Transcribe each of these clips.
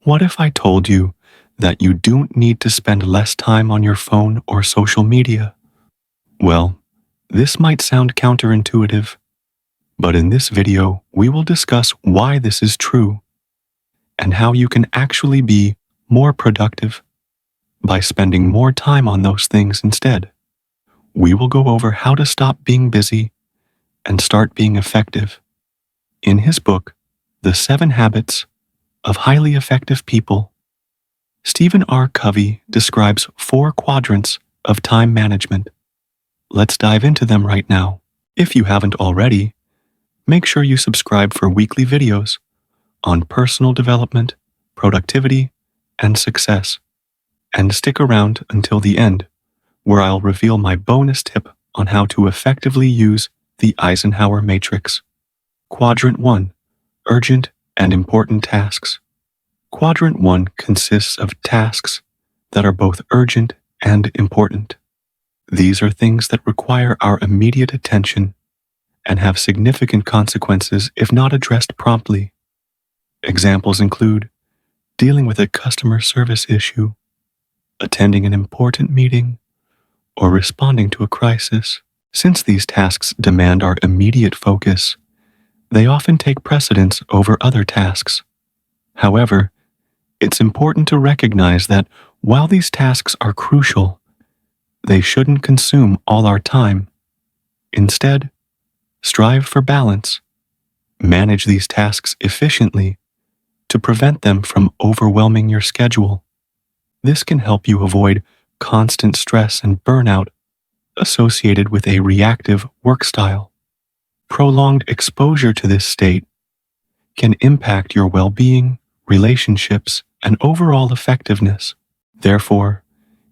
What if I told you that you don't need to spend less time on your phone or social media? Well, this might sound counterintuitive, but in this video, we will discuss why this is true and how you can actually be more productive by spending more time on those things instead. We will go over how to stop being busy and start being effective. In his book, The 7 Habits of Highly Effective People, Stephen R. Covey describes 4 quadrants of time management. Let's dive into them right now. If you haven't already, make sure you subscribe for weekly videos on personal development, productivity, and success. And stick around until the end, where I'll reveal my bonus tip on how to effectively use the Eisenhower Matrix. Quadrant 1. Urgent and important tasks. Quadrant 1 consists of tasks that are both urgent and important. These are things that require our immediate attention and have significant consequences if not addressed promptly. Examples include dealing with a customer service issue, attending an important meeting, or responding to a crisis. Since these tasks demand our immediate focus, they often take precedence over other tasks. However, it's important to recognize that while these tasks are crucial, they shouldn't consume all our time. Instead, strive for balance. Manage these tasks efficiently to prevent them from overwhelming your schedule. This can help you avoid constant stress and burnout associated with a reactive work style. Prolonged exposure to this state can impact your well-being, relationships, and overall effectiveness. Therefore,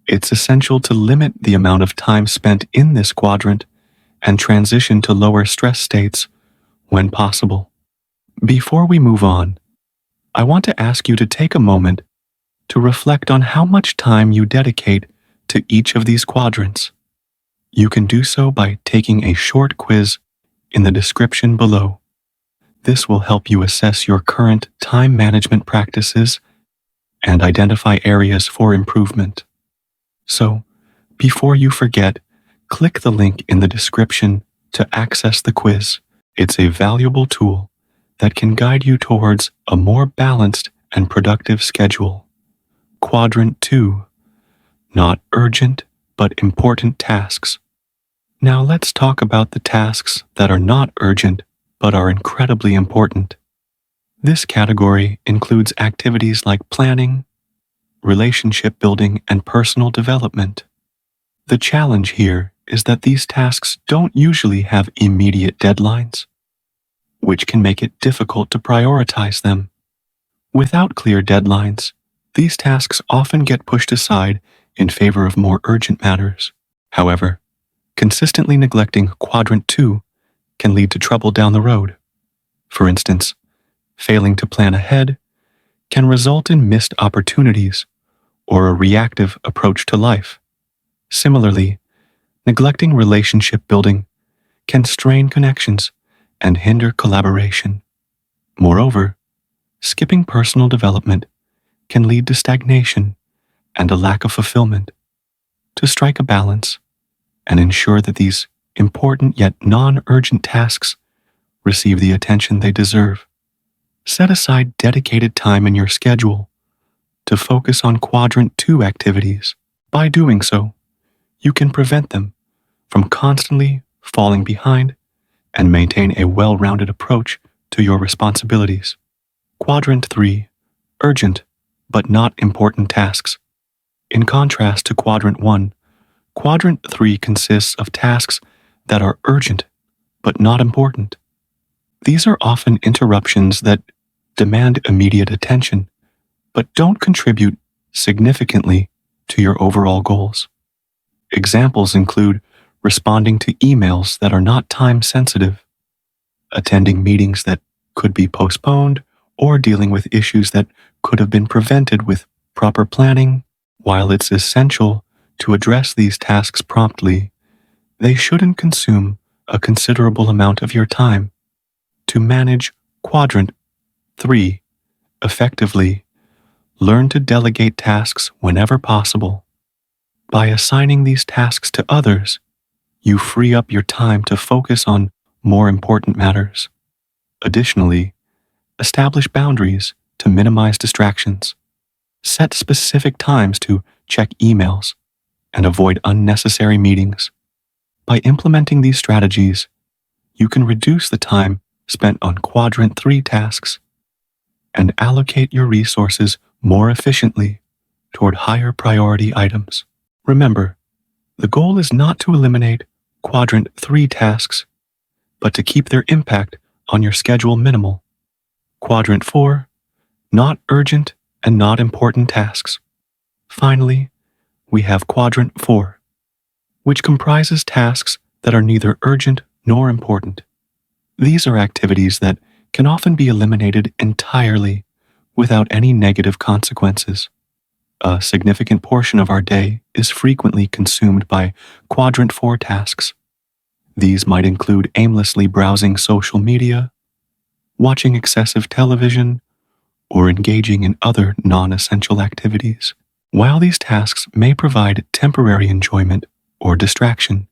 it's essential to limit the amount of time spent in this quadrant and transition to lower stress states when possible. Before we move on, I want to ask you to take a moment to reflect on how much time you dedicate to each of these quadrants. You can do so by taking a short quiz in the description below. This will help you assess your current time management practices and identify areas for improvement. So, before you forget, click the link in the description to access the quiz. It's a valuable tool that can guide you towards a more balanced and productive schedule. Quadrant 2. Not urgent, but important tasks. Now let's talk about the tasks that are not urgent, but are incredibly important. This category includes activities like planning, relationship building, and personal development. The challenge here is that these tasks don't usually have immediate deadlines, which can make it difficult to prioritize them. Without clear deadlines, these tasks often get pushed aside in favor of more urgent matters. However, consistently neglecting Quadrant 2 can lead to trouble down the road. For instance, failing to plan ahead can result in missed opportunities or a reactive approach to life. Similarly, neglecting relationship building can strain connections and hinder collaboration. Moreover, skipping personal development can lead to stagnation and a lack of fulfillment. To strike a balance and ensure that these important yet non-urgent tasks receive the attention they deserve, set aside dedicated time in your schedule to focus on Quadrant 2 activities. By doing so, you can prevent them from constantly falling behind and maintain a well-rounded approach to your responsibilities. Quadrant 3. Urgent, but not important tasks. In contrast to Quadrant 1, Quadrant 3 consists of tasks that are urgent, but not important. These are often interruptions that demand immediate attention, but don't contribute significantly to your overall goals. Examples include responding to emails that are not time-sensitive, attending meetings that could be postponed, or dealing with issues that could have been prevented with proper planning. While it's essential to address these tasks promptly, they shouldn't consume a considerable amount of your time. To manage Quadrant 3 effectively, Learn to delegate tasks whenever possible. By assigning these tasks to others, you free up your time to focus on more important matters. Additionally, establish boundaries to minimize distractions. Set specific times to check emails and avoid unnecessary meetings. By implementing these strategies, you can reduce the time spent on Quadrant 3 tasks and allocate your resources more efficiently toward higher priority items. Remember, the goal is not to eliminate Quadrant 3 tasks, but to keep their impact on your schedule minimal. Quadrant 4, not urgent and not important tasks. Finally, we have Quadrant 4, which comprises tasks that are neither urgent nor important. These are activities that can often be eliminated entirely without any negative consequences. A significant portion of our day is frequently consumed by Quadrant 4 tasks. These might include aimlessly browsing social media, watching excessive television, or engaging in other non-essential activities. While these tasks may provide temporary enjoyment or distraction,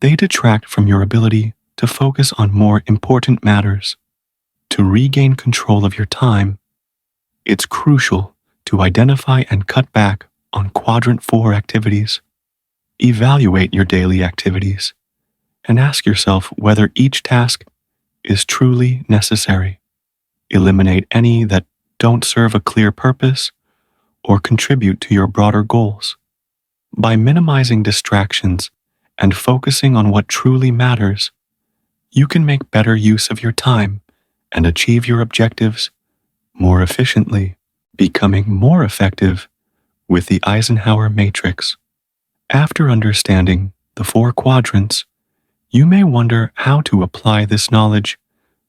they detract from your ability to focus on more important matters. To regain control of your time, it's crucial to identify and cut back on Quadrant 4 activities. Evaluate your daily activities and ask yourself whether each task is truly necessary. Eliminate any that don't serve a clear purpose or contribute to your broader goals. By minimizing distractions and focusing on what truly matters, you can make better use of your time and achieve your objectives more efficiently, becoming more effective with the Eisenhower Matrix. After understanding the 4 quadrants, you may wonder how to apply this knowledge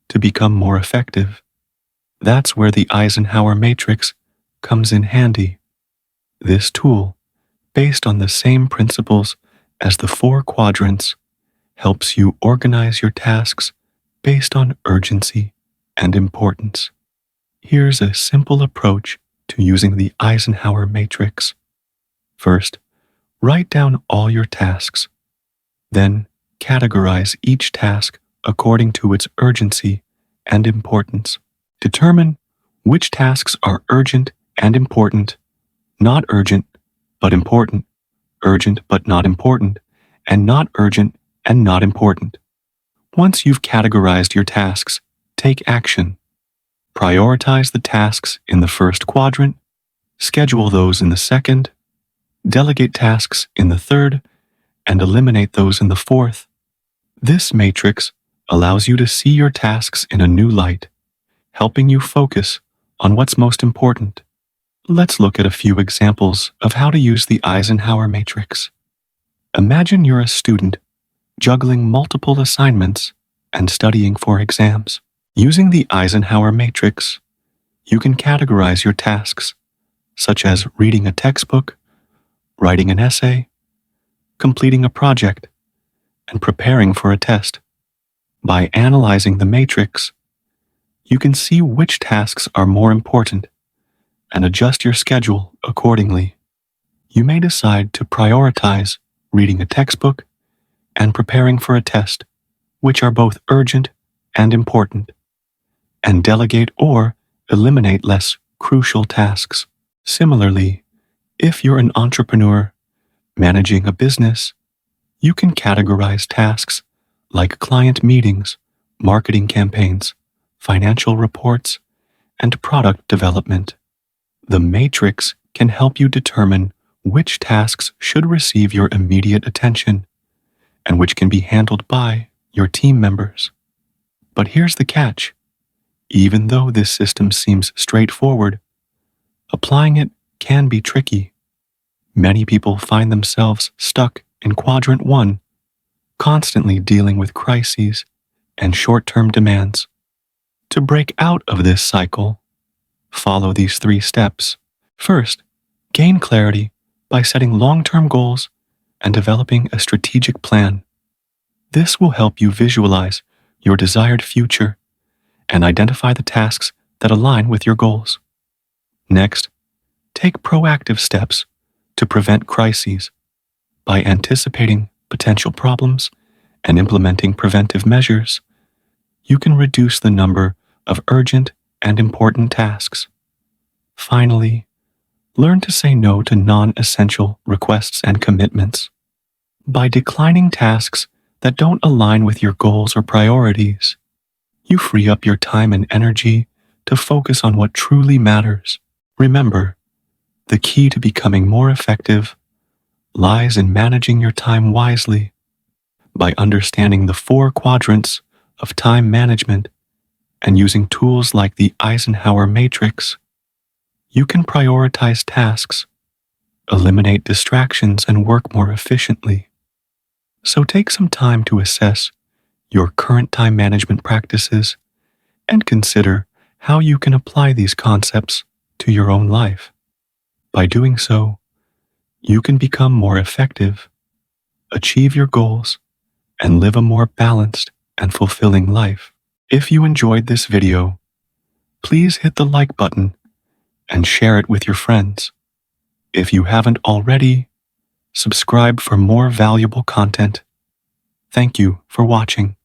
to become more effective. That's where the Eisenhower Matrix comes in handy. This tool, based on the same principles as the 4 quadrants, helps you organize your tasks based on urgency and importance. Here's a simple approach to using the Eisenhower Matrix. First, write down all your tasks. Then, categorize each task according to its urgency and importance. Determine which tasks are urgent and important, not urgent but important, urgent but not important, and not urgent and not important. Once you've categorized your tasks, take action. Prioritize the tasks in the first quadrant, schedule those in the second, delegate tasks in the third, and eliminate those in the fourth. This matrix allows you to see your tasks in a new light, helping you focus on what's most important. Let's look at a few examples of how to use the Eisenhower Matrix. Imagine you're a student juggling multiple assignments and studying for exams. Using the Eisenhower Matrix, you can categorize your tasks, such as reading a textbook, writing an essay, completing a project, and preparing for a test. By analyzing the matrix, you can see which tasks are more important and adjust your schedule accordingly. You may decide to prioritize reading a textbook and preparing for a test, which are both urgent and important, and delegate or eliminate less crucial tasks. Similarly, if you're an entrepreneur managing a business, you can categorize tasks like client meetings, marketing campaigns, financial reports, and product development. The matrix can help you determine which tasks should receive your immediate attention and which can be handled by your team members. But here's the catch. Even though this system seems straightforward, applying it can be tricky. Many people find themselves stuck in Quadrant 1, constantly dealing with crises and short-term demands. To break out of this cycle, follow these 3 steps. First, gain clarity by setting long-term goals and developing a strategic plan. This will help you visualize your desired future and identify the tasks that align with your goals. Next, Take proactive steps to prevent crises by anticipating potential problems and implementing preventive measures. You can reduce the number of urgent and important tasks. Finally, learn to say no to non-essential requests and commitments. By declining tasks that don't align with your goals or priorities, you free up your time and energy to focus on what truly matters. Remember, the key to becoming more effective lies in managing your time wisely. By understanding the 4 quadrants of time management and using tools like the Eisenhower Matrix, you can prioritize tasks, eliminate distractions, and work more efficiently. So take some time to assess your current time management practices and consider how you can apply these concepts to your own life. By doing so, you can become more effective, achieve your goals, and live a more balanced and fulfilling life. If you enjoyed this video, please hit the like button and share it with your friends. If you haven't already, subscribe for more valuable content. Thank you for watching.